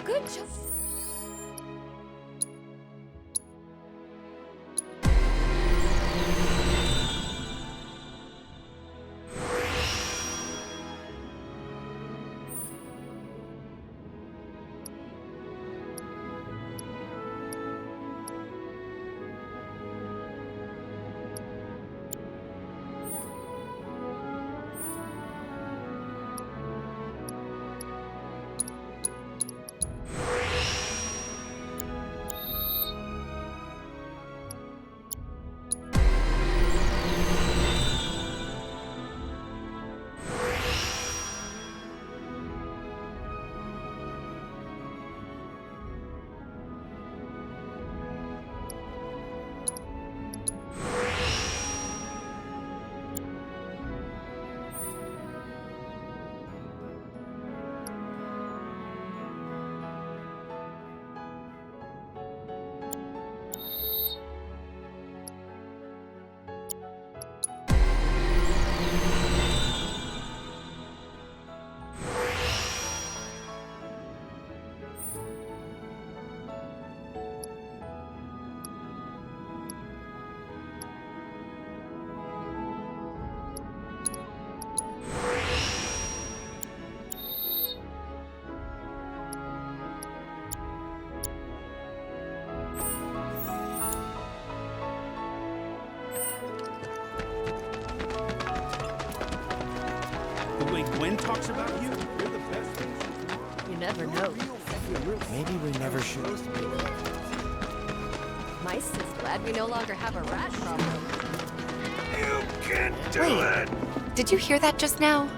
Good job. The way Gwen talks about you, you're the best thing. You never know. Maybe we never should. Mice is glad we no longer have a rat problem. You can do it! Did you hear that just now?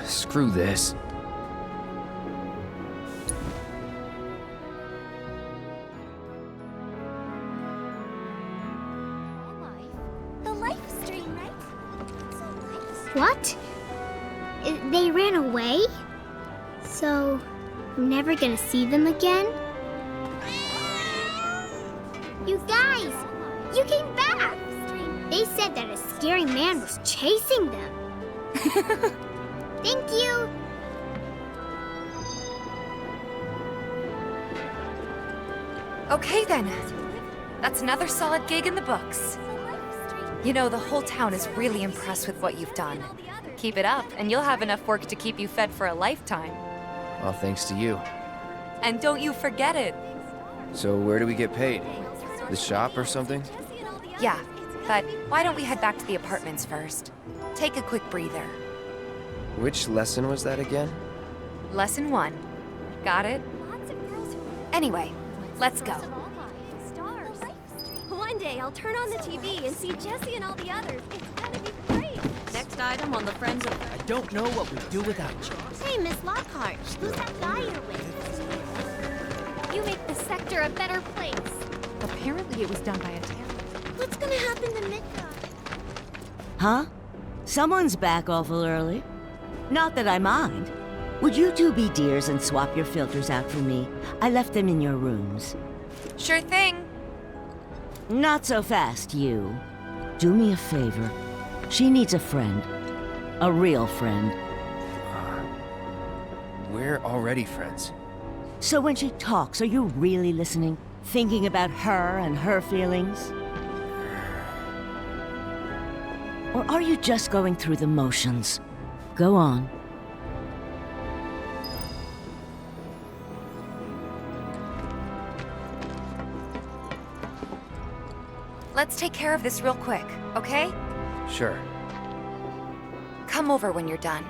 Screw this. The live stream, right? What? They ran away? So, I'm never gonna see them again? You guys! You came back! They said that a scary man was chasing them. Thank you! Okay then. That's another solid gig in the books. You know, the whole town is really impressed with what you've done. Keep it up, and you'll have enough work to keep you fed for a lifetime. Well, thanks to you. And don't you forget it. So where do we get paid? The shop or something? Yeah, but why don't we head back to the apartments first? Take a quick breather. Which lesson was that again? Lesson 1. Got it? Anyway, let's go. One day I'll turn on the TV and see Jesse and all the others. It's gonna be great. Next item on the Friends of... I don't know what we'd do without you. Hey, Miss Lockhart, who's that guy you're with? You make the sector a better place. Apparently it was done by a talent. What's gonna happen to Midgard? Huh? Someone's back awful early. Not that I mind. Would you two be dears and swap your filters out for me? I left them in your rooms. Sure thing. Not so fast, you. Do me a favor. She needs a friend. A real friend. We're already friends. So when she talks, are you really listening? Thinking about her and her feelings? Or are you just going through the motions? Go on. Let's take care of this real quick, okay? Sure. Come over when you're done.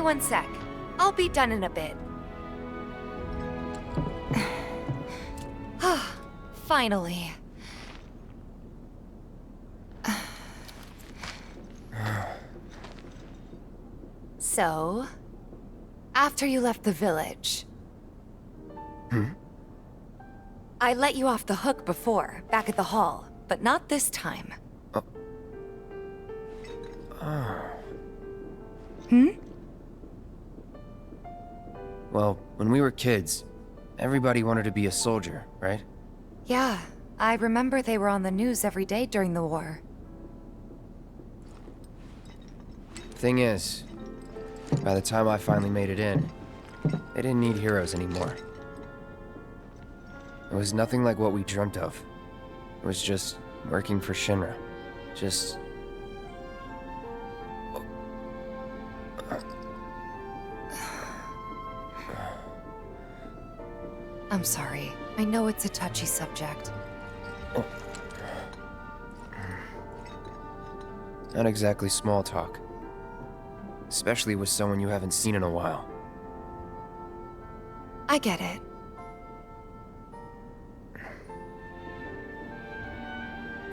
one sec. I'll be done in a bit. Finally. So, after you left the village... I let you off the hook before, back at the hall, but not this time. Well, when we were kids, everybody wanted to be a soldier, right? Yeah, I remember they were on the news every day during the war. Thing is, by the time I finally made it in, they didn't need heroes anymore. It was nothing like what we dreamt of. It was just working for Shinra. Just... I'm sorry. I know it's a touchy subject. Not exactly small talk. Especially with someone you haven't seen in a while. I get it.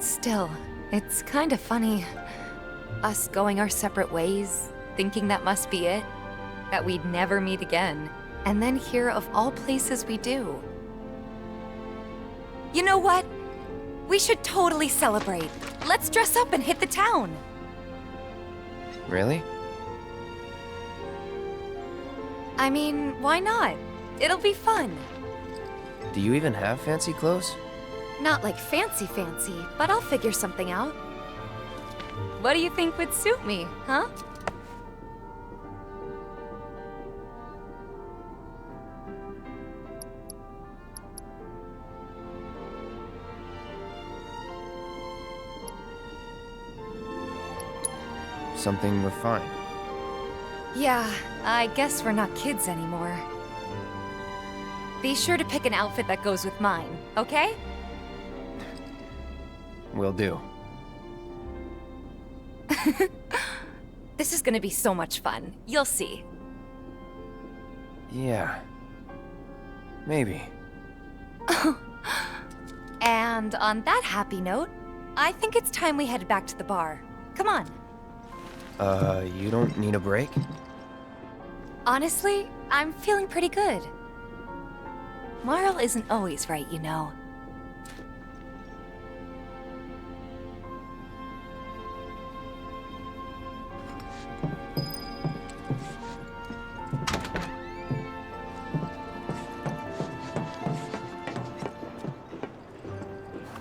Still, it's kind of funny. Us going our separate ways, thinking that must be it. That we'd never meet again. And then here, of all places, we do. You know what? We should totally celebrate. Let's dress up and hit the town. Really? I mean, why not? It'll be fun. Do you even have fancy clothes? Not like fancy, but I'll figure something out. What do you think would suit me, huh? Something refined. Yeah, I guess we're not kids anymore. Be sure to pick an outfit that goes with mine, okay? Will do. This is gonna be so much fun. You'll see. Yeah. Maybe. And on that happy note, I think it's time we headed back to the bar. Come on. You don't need a break? Honestly, I'm feeling pretty good. Marl isn't always right, you know.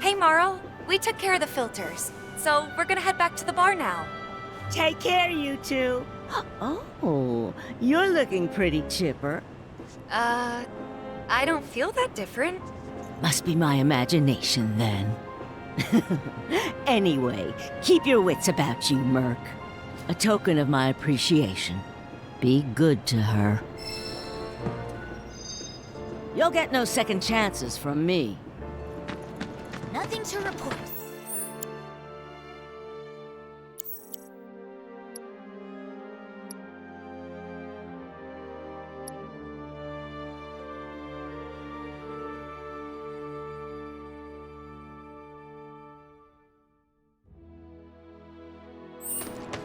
Hey, Marl. We took care of the filters, so we're gonna head back to the bar now. Take care, you two. Oh, you're looking pretty chipper. I don't feel that different. Must be my imagination, then. Anyway, keep your wits about you, Merc. A token of my appreciation. Be good to her. You'll get no second chances from me. Nothing to report.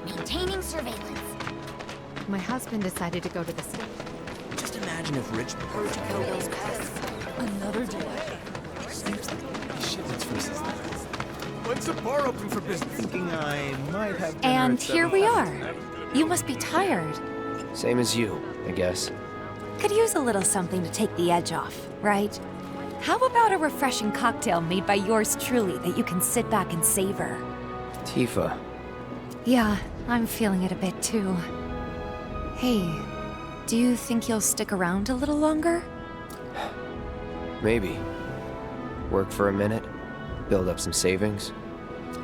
Maintaining surveillance. My husband decided to go to the city. Just imagine if Rich heard Another day. Shipments versus that. When's the bar open for business? thinking I might have dinner And at here we 7:00. are. You must be tired. Same as you, I guess. Could use a little something to take the edge off, right? How about a refreshing cocktail made by yours truly that you can sit back and savor? Tifa. Yeah, I'm feeling it a bit too. Hey, do you think you'll stick around a little longer? Maybe. Work for a minute, build up some savings.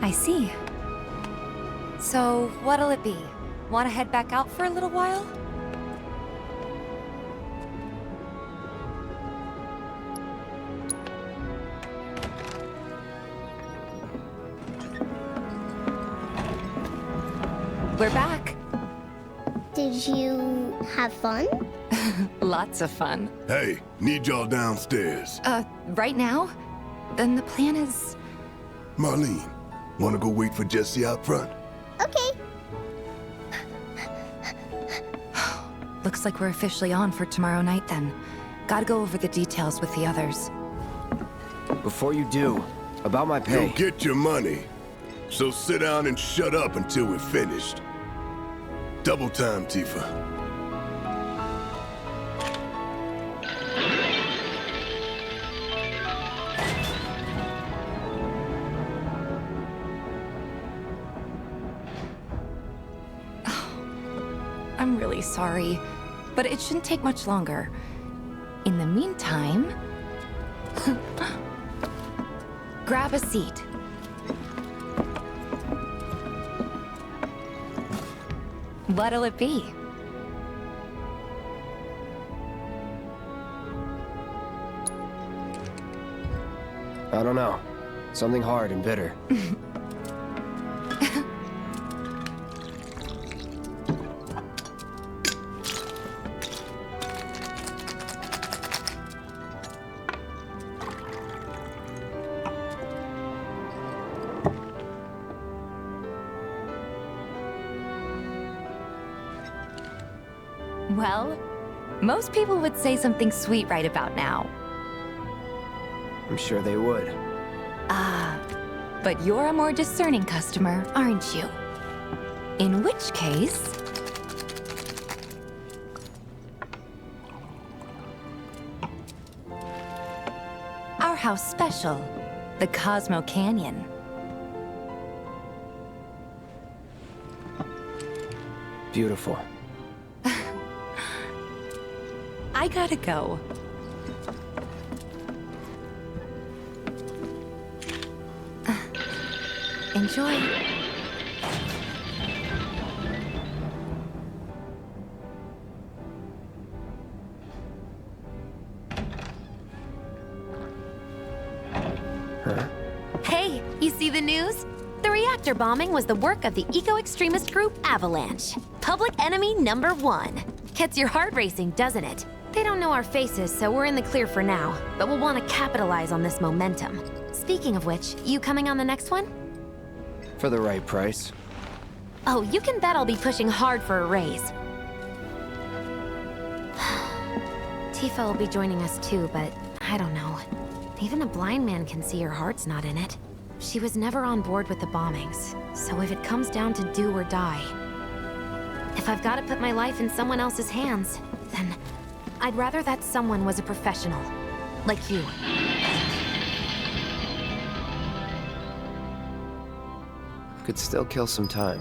I see. So, what'll it be? Want to head back out for a little while? We're back. Did you Have fun? Lots of fun. Hey, need y'all downstairs. Right now? Then the plan is... Marlene, wanna go wait for Jesse out front? Okay. Looks like we're officially on for tomorrow night then. Gotta go over the details with the others. Before you do, about my pay. You'll get your money. So sit down and shut up until we're finished. Double time, Tifa. I'm really sorry, but it shouldn't take much longer. In the meantime... grab a seat. What'll it be? I don't know. Something hard and bitter. Well, most people would say something sweet right about now. I'm sure they would. But you're a more discerning customer, aren't you? In which case... our house special, the Cosmo Canyon. Beautiful. I gotta go. Enjoy. Hey, you see the news? The reactor bombing was the work of the eco-extremist group Avalanche. Public enemy number 1. Gets your heart racing, doesn't it? They don't know our faces, so we're in the clear for now. But we'll want to capitalize on this momentum. Speaking of which, you coming on the next one? For the right price. Oh, you can bet I'll be pushing hard for a raise. Tifa will be joining us too, but I don't know. Even a blind man can see her heart's not in it. She was never on board with the bombings, so if it comes down to do or die... if I've got to put my life in someone else's hands, then I'd rather that someone was a professional. Like you. Could still kill some time.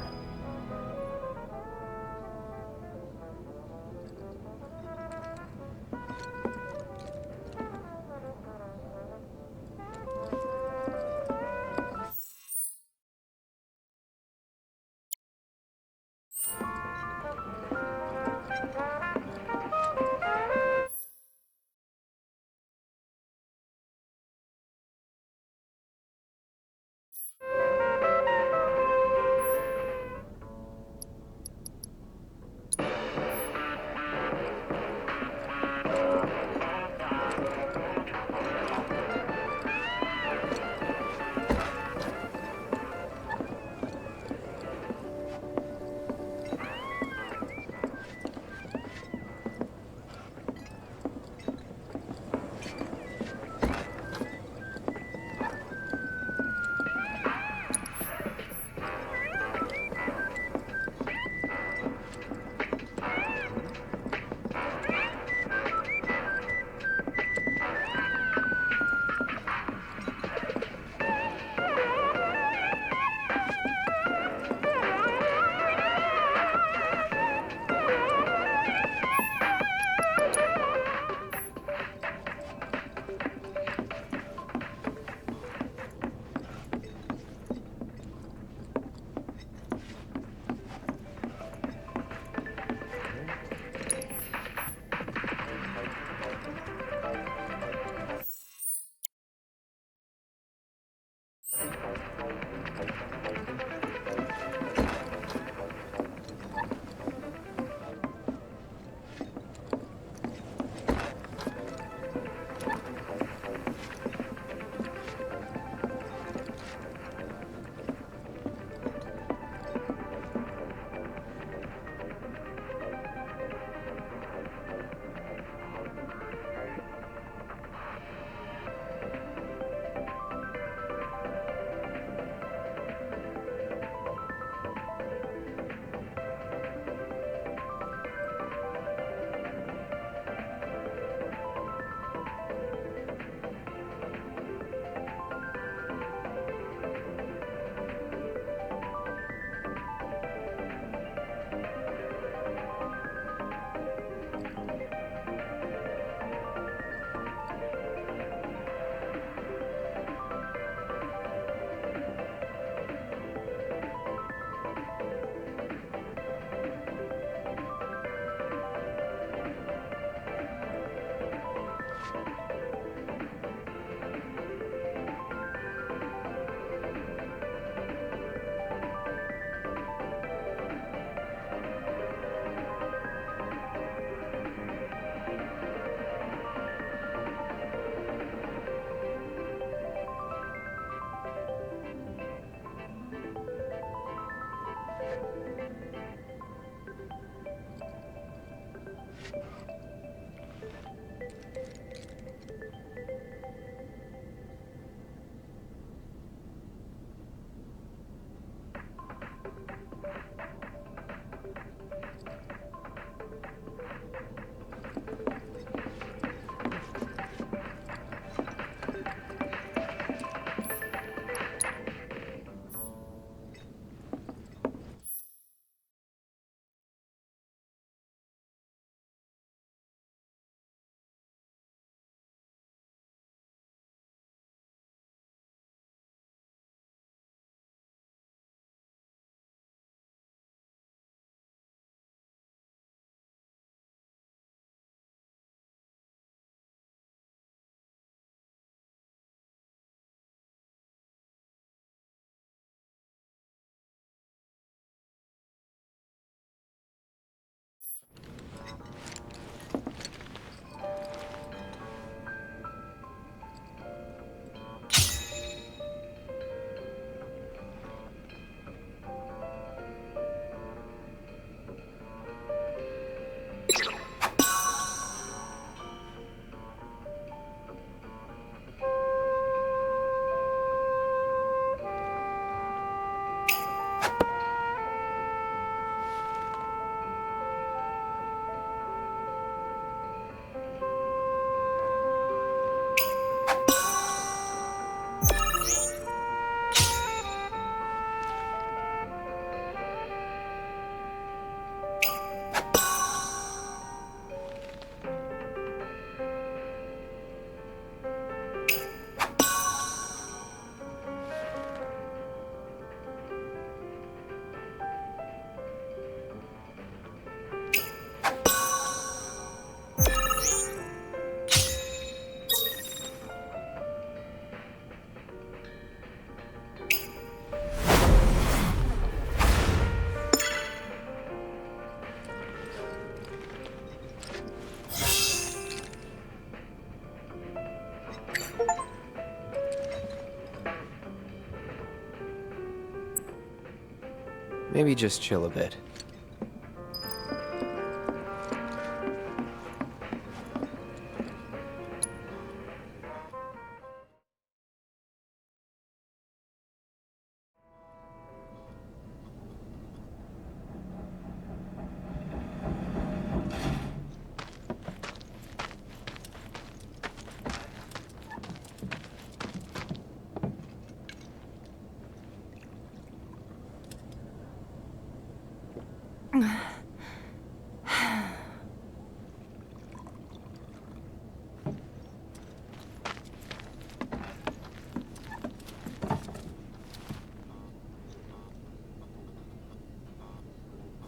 Maybe just chill a bit.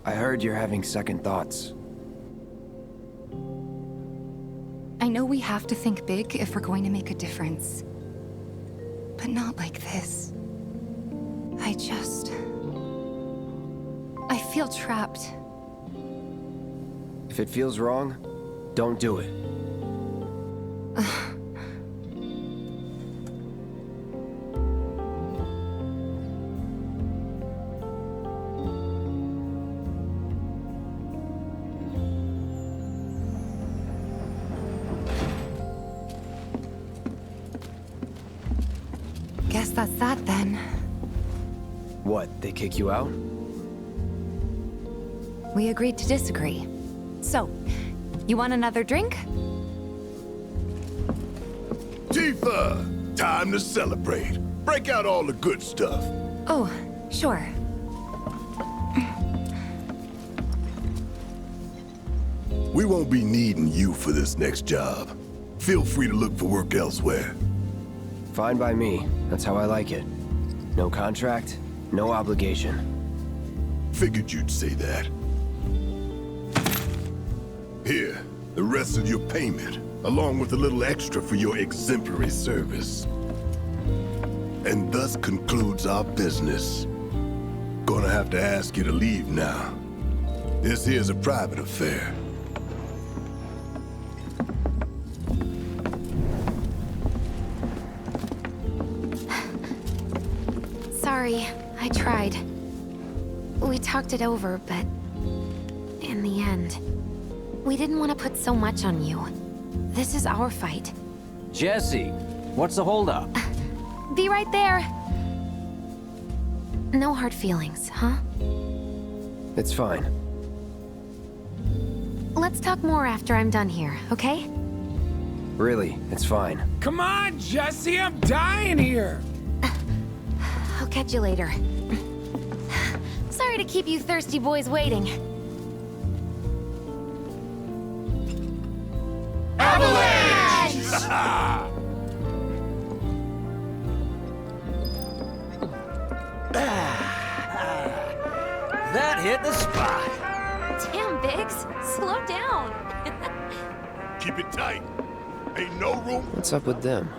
I heard you're having second thoughts. I know we have to think big if we're going to make a difference. But not like this. I feel trapped. If it feels wrong, don't do it. Guess that's that then. What, they kick you out? We agreed to disagree. So, you want another drink? Tifa! Time to celebrate. Break out all the good stuff. Oh, sure. We won't be needing you for this next job. Feel free to look for work elsewhere. Fine by me. That's how I like it. No contract, no obligation. Figured you'd say that. Here, the rest of your payment, along with a little extra for your exemplary service. And thus concludes our business. Gonna have to ask you to leave now. This here's a private affair. Sorry, I tried. We talked it over, but in the end, we didn't want to put so much on you. This is our fight. Jesse, what's the holdup? Be right there. No hard feelings, huh? It's fine. Let's talk more after I'm done here, okay? Really, it's fine. Come on, Jesse, I'm dying here. I'll catch you later. Sorry to keep you thirsty boys waiting. That hit the spot. Damn, Biggs. Slow down. Keep it tight. Ain't no room. What's up with them?